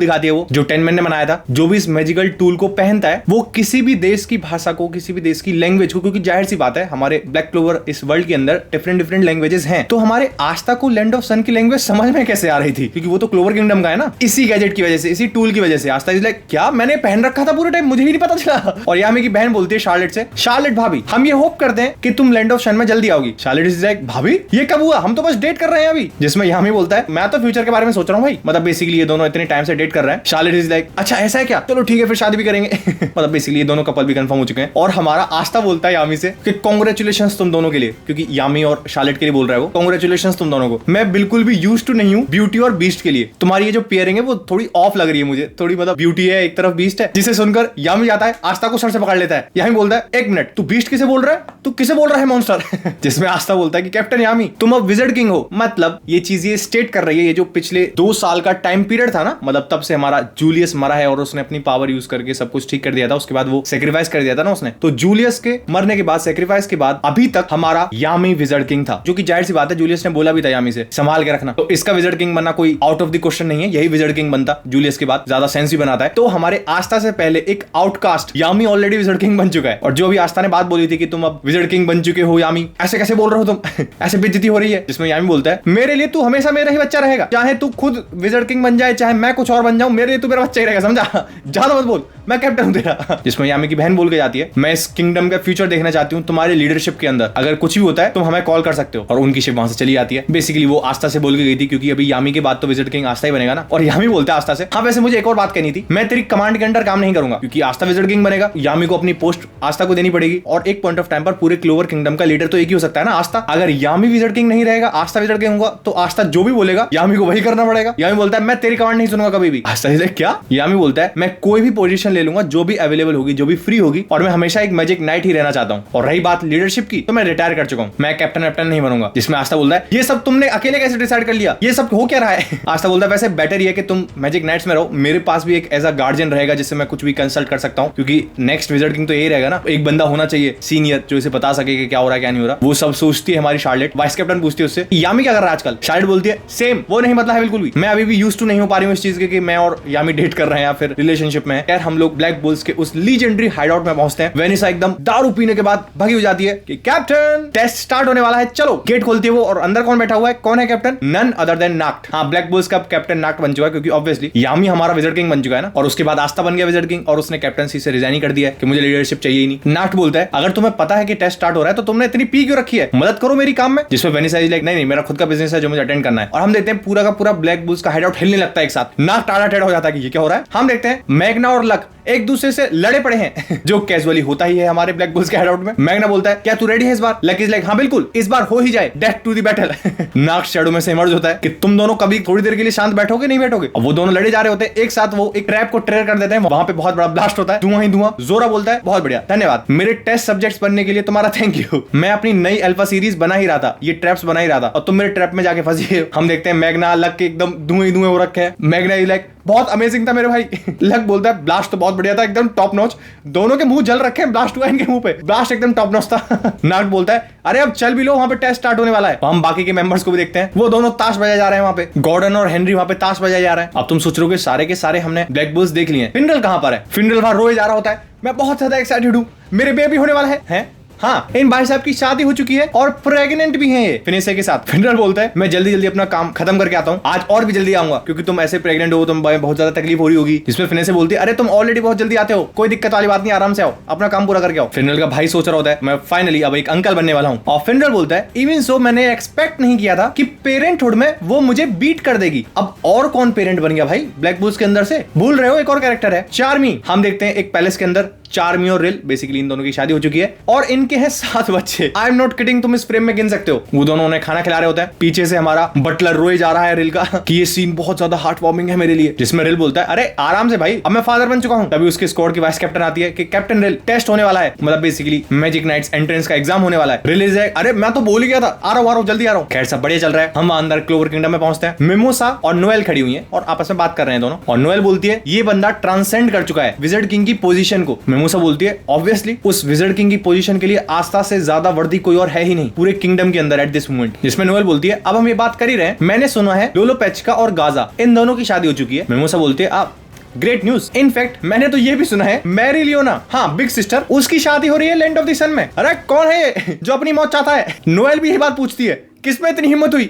दिखाती है वो जो 10 मैन ने बनाया था। जो भी इस मैजिकल टूल को पहनता है वो किसी भी देश की भाषा को, किसी भी देश की लैंग्वेज को, क्योंकि जाहिर सी बात है हमारे ब्लैक क्लोवर इस वर्ल्ड के अंदर डिफरेंट लैंग्वेजेस हैं, तो हमारे आस्था को लैंड ऑफ सन की लैंग्वेज समझ में कैसे आ रही थी, क्योंकि वो तो क्लोवर किंगडम का है ना। इसी गैजेट की वजह से, इसी टूल की वजह से आस्था इज लाइक क्या मैंने पहन रखा था पूरे टाइम, मुझे ही नहीं पता चला। और यामी की बहन बोलती है शार्लेट से, शार्लेट भाभी हम ये होप करते हैं कि तुम लैंड ऑफ सन में जल्दी आओगी। शार्लेट इज लाइक भाभी ये कब हुआ, हम तो बस डेट कर रहे हैं अभी। जिसमें यामी बोलता है मैं तो फ्यूचर के बारे में सोच रहा हूँ भाई, मतलब बेसिकली ये दोनों इतने टाइम से डेट कर रहे हैं। शार्लेट इज लाइक अच्छा ऐसा है क्या, चलो ठीक है फिर शादी भी करेंगे। मतलब बेसिकली ये दोनों कपल भी कंफर्म हो चुके हैं। और हमारा आस्था बोलता है यामी से कि कांग्रेचुलेशंस तुम दोनों के लिए, क्योंकि यामी और शार्लेट के लिए बोल रहा है वो, कांग्रेचुलेशंस तुम दोनों को, मैं बिल्कुल भी यूज्ड टू नहीं हूँ ब्यूटी और बीस्ट के लिए, तुम्हारी ये जो पेयरिंग है वो थोड़ी ऑफ लग रही है मुझे, थोड़ी मतलब ब्यूटी है एक तरफ बीस्ट है। जिसे सुनकर यामी जाता है आस्था को सर से पकड़ लेता है। यामी बोलता है एक मिनट, तू बीस्ट किसे बोल रहा है, तू किसे बोल रहा है मॉन्स्टर? जिसमें आस्था बोलता है कि कैप्टन यामी तुम अब विजर्ड किंग हो। मतलब ये चीज ये स्टेट कर रही है, ये जो पिछले 2 साल का टाइम पीरियड था ना, मतलब तब से हमारा जूलियस मरा है और उसने अपनी पावर यूज करके सब कुछ ठीक कर दिया था, उसके बाद वो सेक्रीफाइस कर दिया था ना उसने, तो जूलियस के मरने के बाद, सेक्रीफाइस के बाद अभी तक हमारा यामी विजर्ड किंग था, जो कि जाहिर सी बात है जूलियस ने बोला भी था यामी से संभाल के रखना, तो इसका विजर्ड किंग बनना कोई आउट ऑफ द क्वेश्चन नहीं है, यही विजर्ड किंग बनता जूलियस के बाद, ज्यादा सेंस भी बनाता है। तो हमारे आस्था से पहले एक आउटकास्ट यामी ऑलरेडी विजर्ड किंग बन चुका है, और जो भी आस्था ने बात बोली थी कि तुम अब विजर्ड किंग बन चुके हो यामी, ऐसे कैसे बोल रहे हो तुम? ऐसे बेइज्जती हो रही है, जिसमें यामी बोलता है मेरे लिए तू हमेशा मेरा ही बच्चा रहेगा, चाहे तू खुद विजर्ड किंग बन जाए, चाहे मैं कुछ और बन जाऊं, मेरे लिए तू मेरा बच्चा ही रहेगा, समझा? ज्यादा मत बोल, मैं कैप्टन हूं तेरा। जिसमें यामी की बहन बोल के जाती है मैं इस किंगडम का फ्यूचर देखना चाहती हूँ, तुम्हारे लीडरशिप के अंदर अगर कुछ भी होता है तुम हमें कॉल कर सकते हो, और उनकी शिप वहां से चली आती है। बेसिकली वो आस्था से बोल के गई थी, क्योंकि अभी यामी के बाद तो विजर्ड किंग आस्था ही बनेगा ना, और यामी बोलता है आस्था से हाँ वैसे मुझे एक और बात कहनी थी, मैं तेरी कमांड के अंडर काम नहीं करूंगा, क्योंकि आस्था विजर्ड किंग बनेगा, यामी को अपनी पोस्ट आस्था को देनी पड़ेगी, और एक पॉइंट ऑफ टाइम पर पूरे क्लोवर किंगडम का लीडर तो एक ही हो सकता है ना, आस्था। अगर यामी विजर्ड किंग नहीं रहेगा, आस्था विजर्ड किंग होगा, तो आस्था जो भी बोलेगा यामी को वही करना पड़ेगा। यामी बोलता है मैं तेरी कमांड नहीं सुनूंगा कभी भी। आस्था से क्या? यामी बोलता है मैं कोई भी पोजीशन ले लूंगा जो भी अवेलेबल होगी, जो भी फ्री होगी, और मैं हमेशा एक मैजिक नाइट ही रहना चाहता हूँ, और रही बात लीडरशिप की तो मैं रिटायर कर चुका हूँ, मैं कैप्टन नहीं बनूंगा। जिसमें आस्था बोलता है ये सब तुमने अकेले कैसे डिसाइड कर लिया, ये सब हो क्या रहा है? आस्था बोलता है वैसे बेटर ये है कि तुम मैजिक नाइट्स में रहो, मेरे पास भी एक एज अ गार्जियन रहेगा जिससे मैं कुछ भी कंसल्ट कर सकता हूँ, क्योंकि नेक्स्ट विजर्ड किंग तो यही रहेगा ना, एक बंदा होना चाहिए सीनियर जो इसे बता सके कि क्या हो रहा है क्या नहीं हो रहा। वो सब सोचती है हमारी शार्लेट, वाइस कैप्टन पूछती है उससे यामी क्या कर रहा है आजकल, शार्लेट बोलती है सेम, वो नहीं मतलब है बिल्कुल भी, मैं अभी भी यूज्ड टू नहीं हो पा रही हूँ इस चीज के कि मैं और यामी डेट कर रहे हैं या फिर रिलेशनशिप में। यार हम लोग ब्लैक बुल्स के उस लीजेंडरी हाइडआउट में पहुंचते हैं, वेनिसा एकदम दारू पीने के बाद भगी हो जाती है कि कैप्टन टेस्ट स्टार्ट होने वाला है, चलो। गेट खोलती है वो, और अंदर कौन बैठा हुआ है, कौन है कैप्टन? नन अदर देन नाक्ट। हाँ, ब्लैक बुल्स का कैप्टन नाक्ट बन चुका है, क्योंकि ऑब्वियसली यामी हमारा विजर्ड किंग बन चुका है ना, और उसके बाद आस्था बन गया विजर्ड किंग, और उसने कैप्टनसी से रिजाइन कर दिया है कि मुझे लीडरशिप चाहिए ही नहीं। नाक्ट बोलता है अगर तुम्हें पता है कि टेस्ट स्टार्ट हो रहा है तो तुमने इतनी पी क्यों रखी है, मदद करो मेरी काम में। जिसमें वेनिसा इज लाइक नहीं मेरा खुद का बिजनेस है जो मुझे अटेंड करना है, और हम देखते हैं पूरा का पूरा ब्लैक बुल्स का हाइडआउट हिलने लगता है एक साथ, नाक टाड़ा टेढ़ा हो जाता है कि ये क्या हो रहा है। हम देखते हैं मैग्ना और लक एक दूसरे से लड़े पड़े हैं जो कैजुअली होता ही है हमारे ब्लैक बुल्स के हाइडआउट में। मैग्ना बोलता है क्या तू रेडी है इस बार? लक इज लाइक हाँ बिल्कुल, इस बार हो ही जाए, डेथ टू द बैटल। नाक शैडो में से इमर्ज होता है कि तुम दोनों कभी थोड़ी देर के लिए शांत बैठोगे नहीं बैठोगे। अब वो दोनों लड़े जा रहे होते हैं एक साथ, वो एक ट्रैप को ट्रेयर कर देते हैं, वहां पे बहुत बड़ा ब्लास्ट होता है, धुआं ही धुआं। जोरा बोलता है बहुत बढ़िया, धन्यवाद मेरे टेस्ट सब्जेक्ट्स बनने के लिए, तुम्हारा थैंक यू। मैं अपनी नई अल्फा सीरीज बना ही रहा था, ये ट्रैप्स बना ही रहा था, और तुम मेरे ट्रैप में जाके फंसी हो। हम देखते हैं मैग्ना लक के एकदम धुएं धुएं हो रखे हैं। मैग्ना इज लाइक बहुत अमेजिंग था मेरे भाई। लक बोलता है ब्लास्ट तो बहुत बढ़िया था, एकदम टॉप नॉच, दोनों के मुंह जल रखे हैं, ब्लास्ट हुआ इनके मुंह पे, ब्लास्ट एकदम टॉप नॉच था। नाग बोलता है अरे अब चल भी लो, वहां पे टेस्ट स्टार्ट होने वाला है। हम बाकी के मेंबर्स को भी देखते हैं, वो दोनों ताश बजाए जा रहे हैं वहां पे, गॉर्डन और हेनरी वहां पे ताश बजाए जा रहे हैं। अब तुम सोच रहे हो कि सारे के सारे हमने ब्लैक बुल्स देख लिए हैं, फिनरल कहां पर है? फिनरल वहां रोए जा रहा होता है, मैं बहुत ज्यादा एक्साइटेड हूं, मेरे बेबी होने वाला है? हाँ, इन भाई साहब की शादी हो चुकी है और प्रेग्नेंट भी हैं ये फिनेसे के साथ। फिनरल बोलता है मैं जल्दी जल्दी अपना काम खत्म करके आता हूँ, आज और भी जल्दी आऊंगा क्योंकि तुम ऐसे प्रेग्नेंट हो, तुम बहुत ज्यादा तकलीफ हो रही होगी। इसमें फिनेसे बोलती है अरे तुम ऑलरेडी बहुत जल्दी आते हो, कोई दिक्कत वाली बात नहीं, आराम से आओ, अपना काम पूरा करके आओ। फिनरल का भाई सोच रहा होता है मैं फाइनली अब एक अंकल बनने वाला हूँ, और फिनरल बोलता है इवन सो मैंने एक्सपेक्ट नहीं किया था कि पेरेंटहुड में वो मुझे बीट कर देगी। अब और कौन पेरेंट बन गया भाई ब्लैक बुल्स के अंदर से? भूल रहे हो एक और कैरेक्टर है चार्मी। हम देखते हैं एक पैलेस के अंदर चार्मी और रिल, बेसिकली इन दोनों की शादी हो चुकी है और इनके हैं 7 बच्चे। आई एम नॉट किडिंग, तुम इस फ्रेम में गिन सकते हो। वो दोनों उन्हें खाना खिला रहे होते हैं, पीछे से हमारा बटलर रोए जा रहा है रिल का कि ये सीन बहुत ज्यादा हार्ट वार्मिंग है मेरे लिए। जिसमें रिल बोलता है अरे आराम से भाई, अब मैं फादर बन चुका हूं। तभी उसके स्क्वाड की वाइस कैप्टन आती है कि कैप्टन रिल टेस्ट होने वाला है, मतलब बेसिकली मैजिक नाइट्स एंट्रेंस का एग्जाम होने वाला है। रिल इज अरे मैं तो बोल ही गया था, आ रहा हूं जल्दी आ रहा हूं। खैर सब बढ़िया चल रहा है, हम अंदर क्लोवर किंगडम में पहुंचते हैं। मिमोसा और नोएल खड़ी हुई है और आपस में बात कर रहे हैं दोनों, और नोएल बोलती है ये बंदा ट्रांसेंड कर चुका है विजर्ड किंग की पोजीशन को। मिमोसा बोलती है ऑब्वियसली उस विजर्ड किंग की पोजीशन के लिए आस्था से ज्यादा वर्दी कोई और है ही नहीं पूरे किंगडम के अंदर एट दिस मोमेंट। जिसमें नोएल बोलती है अब हम ये बात कर ही रहे हैं, मैंने सुना है लोलो पेचका और गाजा इन दोनों की शादी हो चुकी है। मिमोसा बोलती है आप ग्रेट न्यूज, इनफैक्ट मैंने तो ये भी सुना है मैरी लियोना, हाँ बिग सिस्टर, उसकी शादी हो रही है लैंड ऑफ द सन में। अरे कौन है ये जो अपनी मौत चाहता है? नोएल भी ये बात पूछती है किसमें इतनी हिम्मत हुई?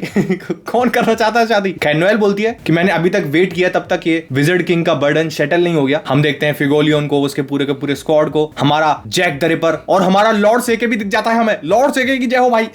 कौन करना चाहता है शादी? खैर नोएल बोलती है कि मैंने अभी तक वेट किया, तब तक ये विजर्ड किंग का बर्डन सेटल नहीं हो गया। हम देखते हैं फिगोलियन को, उसके पूरे के पूरे स्क्वाड को, हमारा जैक द रिपर और हमारा लॉर्ड सेके भी दिख जाता है हमें। लॉर्ड सेके की जय हो भाई।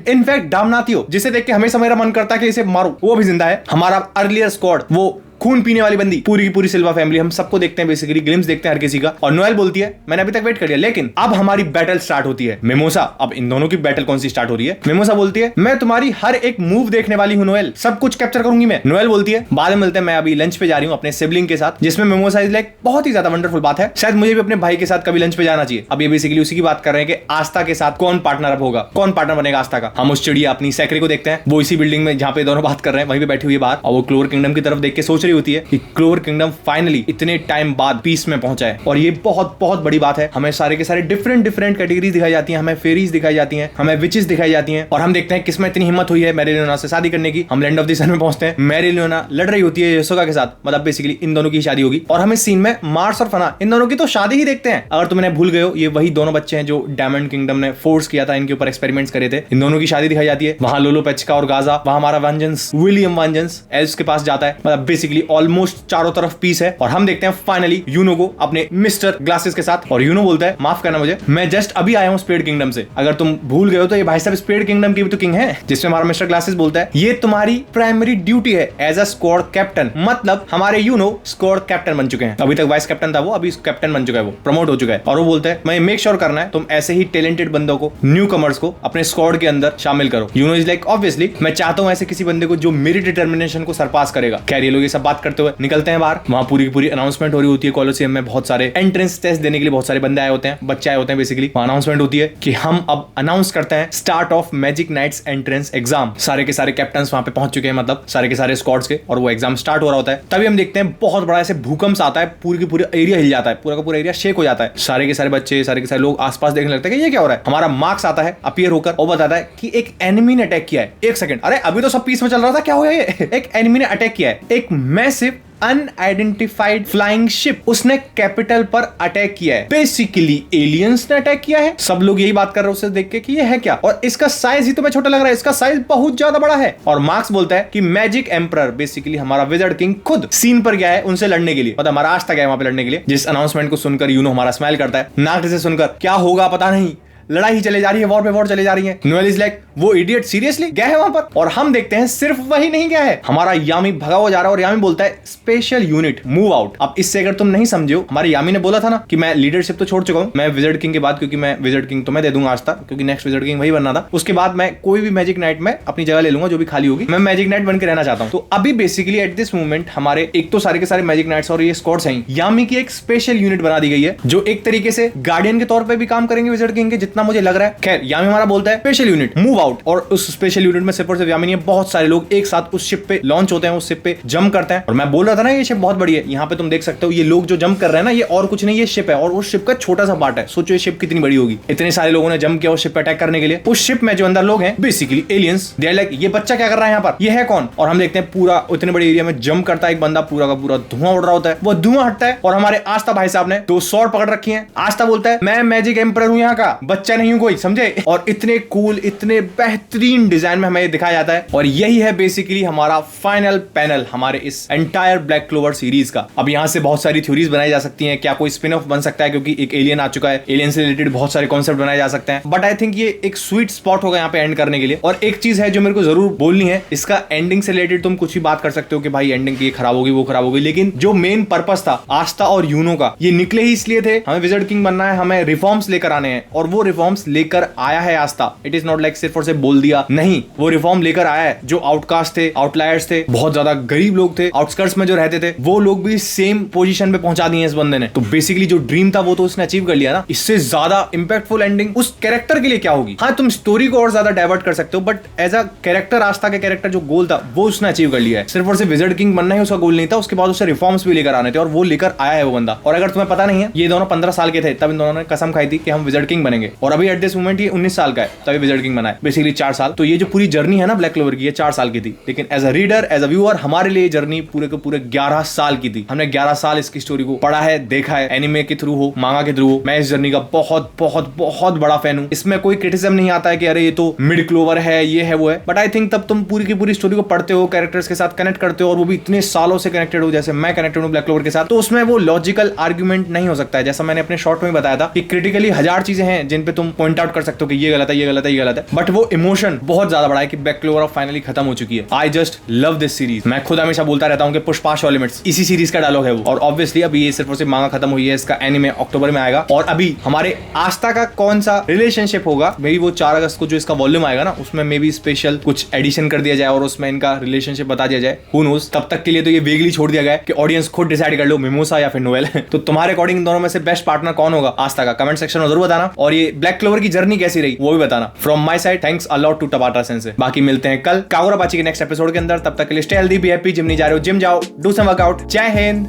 इनफैक्ट डामनाथियो जिसे देख के हमेशा मेरा मन करता है कि इसे मारो, वो भी जिंदा है। हमारा अर्लियर स्क्वाड वो खून पीने वाली बंदी, पूरी की पूरी सिल्वा फैमिली, हम सबको देखते हैं बेसिकली, ग्लिम्स देखते हैं हर किसी का। और नोएल बोलती है मैंने अभी तक वेट कर लिया, लेकिन अब हमारी बैटल स्टार्ट होती है। मिमोसा, अब इन दोनों की बैटल कौन सी स्टार्ट हो रही है? मिमोसा बोलती है मैं तुम्हारी हर एक मूव देखने वाली हूं नोएल, सब कुछ कैप्चर करूंगी मैं। नोएल बोलती है बाद में मिलते हैं, मैं अभी लंच पे जा रही हूं अपने सिबलिंग के साथ, जिसमें मिमोसा इज लाइक बहुत ही ज्यादा वंडरफुल बात है, शायद मुझे भी अपने भाई के साथ कभी लंच पे जाना चाहिए। अब ये बेसिकली उसी की बात कर रहे हैं कि आस्था के साथ कौन पार्टनर अप होगा, कौन पार्टनर बनेगा आस्था का। हम उस चिड़िया अपनी सैकरी को देखते हैं, वो इसी बिल्डिंग में जहां पे दोनों बात कर रहे हैं वहीं पे बैठी हुई है बाहर, और वो क्लोवर किंगडम की तरफ देख के सोच रही होती है कि क्लोवर किंगडम फाइनली इतने टाइम बाद पीस में पहुंचा है। और ये बहुत बहुत बड़ी बात है। हमें सारे के सारे डिफरेंट डिफरेंट कैटेगरीज दिखाई जाती हैं, हमें फेरीज दिखाई जाती हैं, हमें विचेस दिखाई जाती हैं, और हम देखते हैं किसमें इतनी हिम्मत हुई है मेरिलियोना से शादी करने की। हम लैंड ऑफ द सन में पहुंचते हैं, मेरिलियोना लड़ रही होती है योसोका के साथ, मतलब बेसिकली इन दोनों की शादी होगी। और हम इस सीन में मार्स और फना इन दोनों की तो शादी ही देखते हैं। अगर तुमने भूल गए हो, ये वही दोनों बच्चे हैं जो डायमंड किंगडम ने फोर्स किया था, इनके ऊपर एक्सपेरिमेंट्स करे थे। इन दोनों की शादी दिखाई जाती है। वहां लोलो पेचका और गाजा, वहां हमारा वेंजेंस विलियम वेंजेंस एल्स के पास जाता है, मतलब बेसिकली ऑलमोस्ट चारों तरफ पीस है। और हम देखते हैं फाइनली यूनो को अपने मिस्टर ग्लासेस के साथ, और यूनो बोलता है माफ करना मुझे, मैं जस्ट अभी आया हूं स्पेड किंगडम से। अगर तुम भूल गए हो तो ये भाई साहब स्पेड किंगडम की भी तो किंग है, जिसमें हमारा मिस्टर ग्लासेस बोलता है ये तुम्हारी प्राइमरी ड्यूटी है एज अ स्क्वाड कैप्टन, मतलब हमारे यूनो स्क्वाड कैप्टन बन चुके हैं। अभी तक वाइस कैप्टन था वो, अभी कैप्टन बन चुका है, वो प्रमोट हो चुका है। और वो बोलता है मैं मेक श्योर करना है तुम ऐसे ही टैलेंटेड बंदों को, न्यू कमर्स को अपने स्क्वाड के अंदर शामिल करो। यूनो इज लाइक ऑब्वियसली मैं चाहता हूं ऐसे किसी बंदे को जो मेरी डिटर्मिनेशन को सरपास करेगा। खैर ये लोग ये सब बात करते हुए निकलते हैं बाहर। वहां पूरी की पूरी अनाउंसमेंट हो रही होती है कॉलोसियम में, बहुत सारे एंट्रेंस टेस्ट देने के लिए बहुत सारे बंदे आए होते हैं, बच्चे आए होते हैं बेसिकली। अनाउंसमेंट होती है कि हम अब अनाउंस करते हैं start of Magic Knights entrance exam. सारे के सारे कैप्टन्स वहां पे पहुंच चुके हैं, मतलब सारे के सारे स्क्वाड्स के, और वो एग्जाम स्टार्ट हो रहा होता है। तभी हम देखते हैं बहुत बड़ा ऐसे भूकंप आता है, पूरी की पूरी एरिया हिल जाता है, पूरा का पूरा एरिया शेक हो जाता है। सारे के सारे बच्चे, सारे के सारे लोग आसपास देखने लगते हैं कि ये क्या हो रहा है। हमारा मार्क्स आता है अपीयर होकर और बताता है कि एक एनिमी ने अटैक किया है। एक सेकंड, अरे अभी तो सब पीस में चल रहा था, क्या हो गया ये? एक एनिमी ने अटैक किया है, एक मैसिव अनआइडेंटिफाइड फ्लाइंग शिप, उसने कैपिटल पर अटैक किया है। बेसिकली एलियंस ने अटैक किया है। सब लोग यही बात कर रहे हैं उसे देख के कि ये है क्या, और इसका साइज ही तुम्हें छोटा लग रहा है, इसका साइज बहुत ज्यादा बड़ा है। और मार्क्स बोलता है कि मैजिक एम्परर, बेसिकली हमारा विजार्ड किंग, खुद सीन पर गया है उनसे लड़ने के लिए, मतलब हमारा आज तक गया है वहां पे लड़ने के लिए। जिस अनाउंसमेंट को सुनकर यूनो हमारा स्माइल करता है, नाक से सुनकर क्या होगा पता नहीं, लड़ाई ही चले जा रही है, वॉर पे वॉर चले जा रही है। नोएल इज लाइक वो इडियट सीरियसली गया है वहां पर। और हम देखते हैं सिर्फ वही नहीं गया है, हमारा यामी भगा हुआ जा रहा है, और यामी बोलता है स्पेशल यूनिट मूव आउट। अब इससे अगर तुम नहीं समझे हो, हमारे यामी ने बोला था ना कि मैं लीडरशिप तो छोड़ चुका हूं, मैं विजार्ड किंग के बाद, क्योंकि मैं विजार्ड किंग तो मैं दे दूंगा आज तक, क्योंकि नेक्स्ट विजार्ड किंग वही बनना था। उसके बाद मैं कोई भी मैजिक नाइट में अपनी जगह ले लूंगा जो भी खाली होगी, मैं मैजिक नाइट बनकर रहना चाहता हूं। तो अभी बेसिकली एट दिस मोमेंट हमारे एक तो सारे के सारे मैजिक नाइट्स और ये स्क्वाड्स हैं, यामी की एक स्पेशल यूनिट बना दी गई है जो एक तरीके से गार्डियन के तौर पर भी काम करेंगे विजार्ड किंग के, जितना मुझे लग रहा है। खैर यामी हमारा बोलता है स्पेशल यूनिट मूव आउट, और उस स्पेशल यूनिट में सिर्फ और सिर्फ यामी नहीं है, बहुत सारे लोग एक साथ उस शिप पे लॉन्च होते हैं, उस शिप पे जंप करते हैं। और मैं बोल रहा था ना ये शिप बहुत बड़ी है, यहाँ पे तुम देख सकते हो ये लोग जो जंप कर रहे हैं ना, ये और कुछ नहीं, ये शिप है, और उस शिप का छोटा सा पार्ट है। सोचो ये शिप कितनी बड़ी होगी। इतने सारे लोगों ने जंप किया उस शिप पे अटैक करने के लिए। उस शिप में जो अंदर लोग हैं basically aliens, they are like ये बच्चा क्या कर रहा है यहाँ पर, ये है कौन? और हम देखते हैं पूरा इतने बड़े एरिया में जंप करता है एक बंदा, पूरा का पूरा धुआं उड़ रहा होता है, वो धुआं हटता है, और हमारे आस्था भाई साहब ने 2 स्वॉर्ड पकड़ रखी है। आस्था बोलता है मैं मैजिक एम्परर हूं यहाँ का, बच्चा नहीं हूं कोई, समझे? और इतने कूल, इतने बेहतरीन डिजाइन में हमें दिखाया जाता है। और यही है बेसिकली हमारा फाइनल पैनल हमारे इस एंटायर ब्लैक क्लोवर सीरीज का। अब यहां से बहुत सारी थ्योरीज बनाई जा सकती हैं, क्या कोई स्पिन ऑफ बन सकता है, क्योंकि एक एलियन आ चुका है, एलियन से रिलेटेड बहुत सारे कॉन्सेप्ट बनाए जा सकते हैं। बट आई थिंक ये एक स्वीट स्पॉट होगा यहाँ पे एंड करने के लिए। और एक चीज है जो मेरे को जरूर बोलनी है, इसका एंडिंग से रिलेटेड तुम कुछ भी बात कर सकते हो कि भाई एंडिंग ये खराब होगी वो खराब होगी, लेकिन जो मेन पर्पस था आस्था और यूनो का, ये निकले ही इसलिए थे हमें विजार्ड किंग बनना है, हमें रिफॉर्म्स लेकर आने हैं, और वो रिफॉर्म्स लेकर आया है आस्था। इट इज नॉट लाइक सिर्फ और सिर्फ बोल दिया, नहीं, वो रिफॉर्म लेकर आया है। जो आउटकास्ट थे, आउटलायर्स थे, बहुत ज्यादा गरीब लोग थे, आउटस्कर्ट्स में जो रहते थे, वो लोग भी सेम पोजीशन पे पहुंचा दिए इस बंदे ने। तो बेसिकली जो ड्रीम था वो तो उसने अचीव कर लिया ना। इससे ज्यादा इंपैक्टफुल एंडिंग उस कैरेक्टर के लिए क्या होगी? हाँ, तुम स्टोरी को और ज्यादा डाइवर्ट कर सकते हो, बट एज अ कैरेक्टर आस्था के कैरेक्टर जो गोल था वो उसने अचीव कर लिया है। सिर्फ और सिर्फ विजार्ड किंग बनना ही उसका गोल नहीं था, उसके बाद उसे रिफॉर्म्स भी लेकर आने थे, और वो लेकर आया है वो बंदा। और अगर तुम्हें पता नहीं है, ये दोनों 15 साल के थे तब इन दोनों ने कसम खाई थी कि हम विजार्ड किंग बनेंगे, और अभी एट दिस मोमेंट ये 19 साल का है तभी विजार्ड किंग बना है, बेसिकली 4 साल। तो ये जो पूरी जर्नी है ना ब्लैक क्लोवर की, ये 4 साल की थी, लेकिन as a reader, as a viewer, हमारे लिए जर्नी पूरे के पूरे 11 साल की थी। हमने 11 साल इसकी स्टोरी को पढ़ा है, देखा है, एनिमे के थ्रू हो, मांगा के थ्रू हो। मैं इस जर्नी का बहुत बहुत बहुत बड़ा फैन हूं। इसमें कोई क्रिटिसिज्म नहीं आता है कि अरे ये तो मिड क्लोवर है, ये है वो है, बट आई थिंक तब तुम पूरी की पूरी स्टोरी को पढ़ते हो, कैरेक्टर्स के साथ कनेक्ट करते हो, और वो भी इतने सालों से कनेक्टेड हो जैसे मैं कनेक्टेड हूं ब्लैक क्लोवर के साथ, तो उसमें वो लॉजिकल आर्ग्यूमेंट नहीं हो सकता है। जैसा मैंने अपने शॉर्ट में बताया था कि क्रिटिकली 1000 चीजें हैं जिन पे तुम पॉइंट आउट कर सकते हो कि ये गलत है, ये गलत है, ये गलत है, बट वो इमोशन बहुत ज्यादा बड़ा है कि ब्लैक क्लोवर फाइनली खत्म हो चुकी है। I just love this series. मैं खुद हमेशा बोलता रहता हूँ कि पुश पास्ट लिमिट्स, इसी सीरीज का डायलॉग है वो। और ऑब्वियसली अभी ये सिर्फ और सिर्फ मांगा खत्म हुई है, इसका एनीमे अक्टूबर में आएगा। और अभी हमारे आस्था का कौन सा रिलेशनशिप होगा, मे बी वो 4 अगस्त को जो इसका वॉल्यूम आएगा ना, उसमें मे बी स्पेशल कुछ एडिशन कर दिया जाए और उसमें इनका रिलेशनशिप बता दिया जाए। हू नोस। तब तक के लिए तो ये वेगली छोड़ दिया गया है कि ऑडियंस खुद डिसाइड कर लो मिमोसा या फिर नोएल। तो तुम्हारे अकॉर्डिंग दोनों में से बेस्ट पार्टनर कौन होगा आस्था का? कमेंट सेक्शन में जरूर बताना। और ये ब्लैक क्लोवर की जर्नी कैसी रही वो भी बताना। From my side thanks a lot to Tabata sensei. बाकी मिलते हैं कल कागुरापाची के नेक्स्ट एपिसोड के अंदर। तब तक के लिए stay healthy, be happy. Gym नहीं जा रहे हो जिम जाओ, डू सम वर्कआउट। जय हिंद।